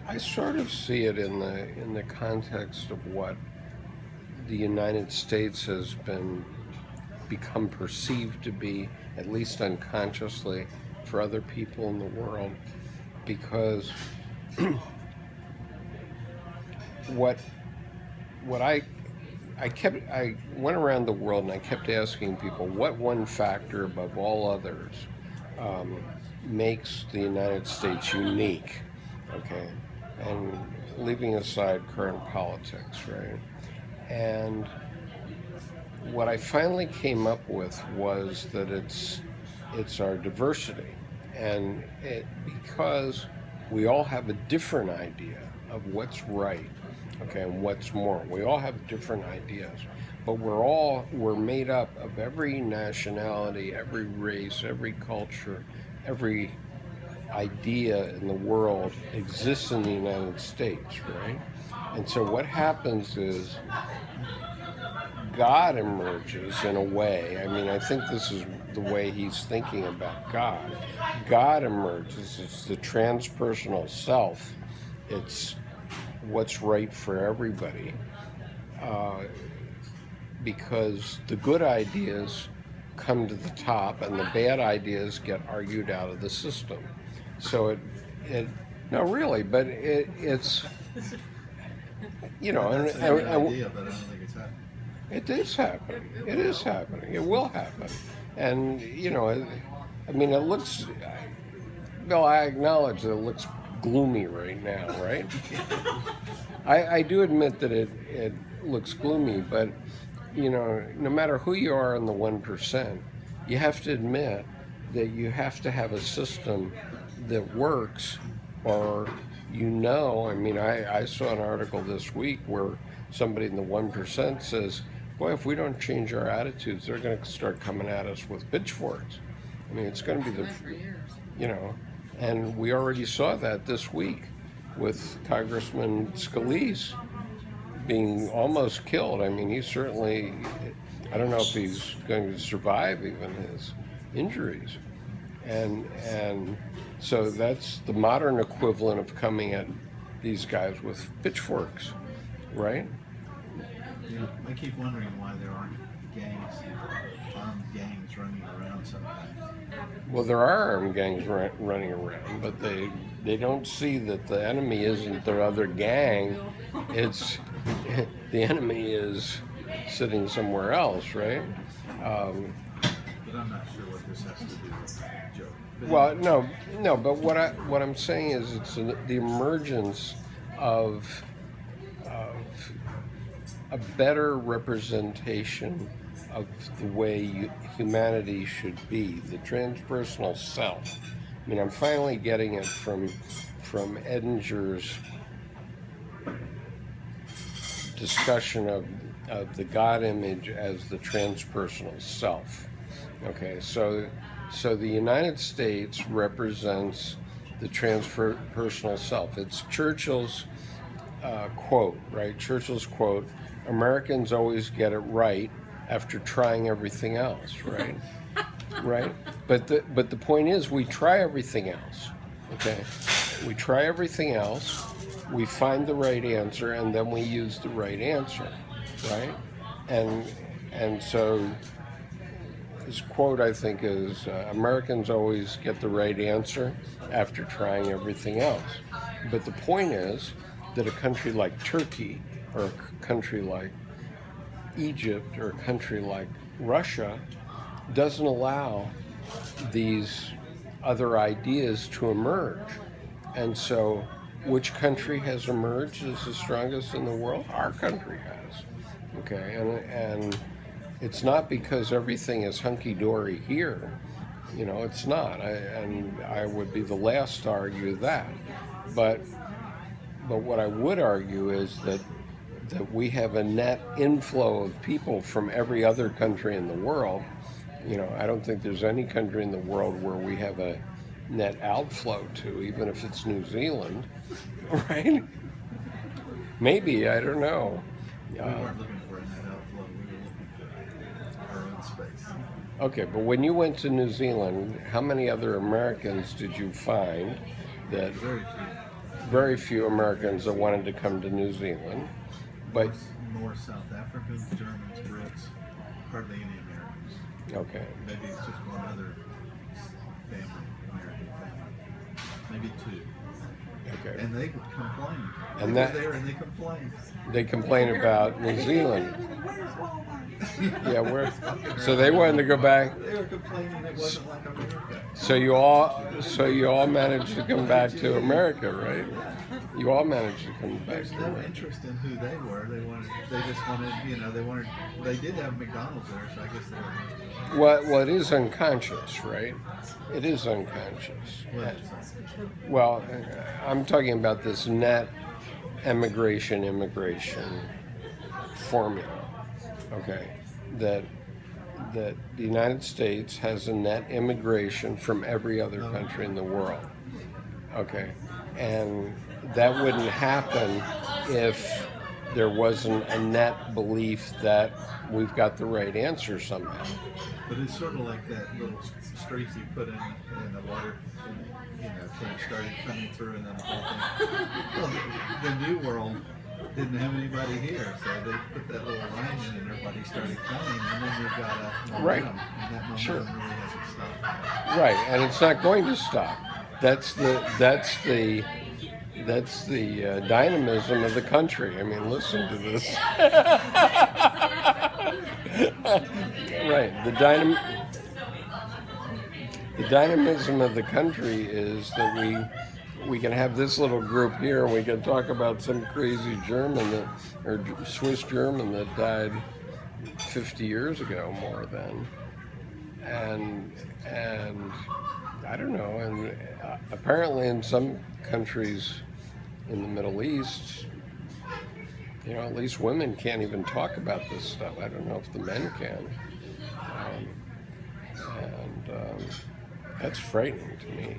I sort of see it in the context of what the United States has become perceived to be, at least unconsciously, for other people in the world. Because what what I went around the world and I kept asking people what one factor above all others um, makes the United States unique, okay, and leaving aside current politics, right? And what I finally came up with was that it's our diversity, and because we all have a different idea of what's right, okay, and what's moral. We all have different ideas, but we're made up of every nationality, every race, every culture, every idea in the world exists in the United States, right? And so what happens is God emerges in a way. I mean, I think this is the way he's thinking about God. God emerges. It's the transpersonal self. It's what's right for everybody. Uh, because the good ideas come to the top and the bad ideas get argued out of the system. So it no, really, but it's, That's a good and idea, but I don't think it's happening. it is happening. It is happening. It will happen. And, I mean, it looks, Bill, I acknowledge that it looks gloomy right now, right? I do admit that it looks gloomy, but, no matter who you are in the 1%, you have to admit that you have to have a system that works, or, I mean, I saw an article this week where somebody in the 1% says, boy, if we don't change our attitudes, they're going to start coming at us with pitchforks. I mean, it's going to be you know, and we already saw that this week with Congressman Scalise being almost killed. I mean, he's certainly, I don't know if he's going to survive even his injuries. And so that's the modern equivalent of coming at these guys with pitchforks, right? Yeah, I keep wondering why there aren't gangs, armed gangs running around sometimes. Well, there are armed gangs running around, but they don't see that the enemy isn't their other gang. It's the enemy is sitting somewhere else, right? Um, But I'm not sure what this has to do with Joe. But well, anyway, no. But what I'm saying is the emergence of a better representation of the way humanity should be, the transpersonal self. I mean, I'm finally getting it from Edinger's discussion of the God image as the transpersonal self. Okay, so the United States represents the transpersonal self. It's Churchill's quote, right? Churchill's quote: "Americans always get it right after trying everything else," right? Right? But the point is, we try everything else. Okay, we try everything else. We find the right answer, and then we use the right answer, right? And so his quote, I think, is Americans always get the right answer after trying everything else. But the point is that a country like Turkey, or a country like Egypt, or a country like Russia doesn't allow these other ideas to emerge. And so, which country has emerged as the strongest in the world? Our country has. Okay, and it's not because everything is hunky-dory here. It's not. And I would be the last to argue that. But what I would argue is that we have a net inflow of people from every other country in the world. I don't think there's any country in the world where we have a net outflow to, even if it's New Zealand, right? Maybe, I don't know. we weren't looking for a net outflow. We were looking for our own space. Okay, but when you went to New Zealand, how many other Americans did you find that? Very few. very few Americans that wanted to come to New Zealand, but more South Africans, Germans, Brits, hardly any Americans. okay. Maybe it's just one other family, American family, maybe two. Okay. And they would complain. And They that- were there and they complained. They complain about New Zealand. Yeah, so they wanted to go back. They were complaining it wasn't like America. So you all managed to come back to America, right? You all managed to come back There's to no America. interest in who they were. They just wanted, they did have McDonald's there, so I guess they were. Well, it is unconscious, right? It is unconscious. Well, Well, I'm talking about this net immigration formula. Okay, that the United States has a net immigration from every other country in the world. Okay, and that wouldn't happen if there wasn't a net belief that we've got the right answer somehow. But it's sort of like that little streak you put in the water, until it started coming through, and then the whole thing. Well, the New World didn't have anybody here, so they put that little line in, and everybody started coming, and then you've got a momentum, Right. and that momentum Sure. really hasn't stopped. Right, and it's not going to stop. That's the dynamism of the country. I mean, listen to this. Right, the dynamism of the country is that we can have this little group here, and we can talk about some crazy German or Swiss German that died 50 years ago, more than, and I don't know, and apparently in some countries in the Middle East, at least women can't even talk about this stuff. I don't know if the men can, and that's frightening to me.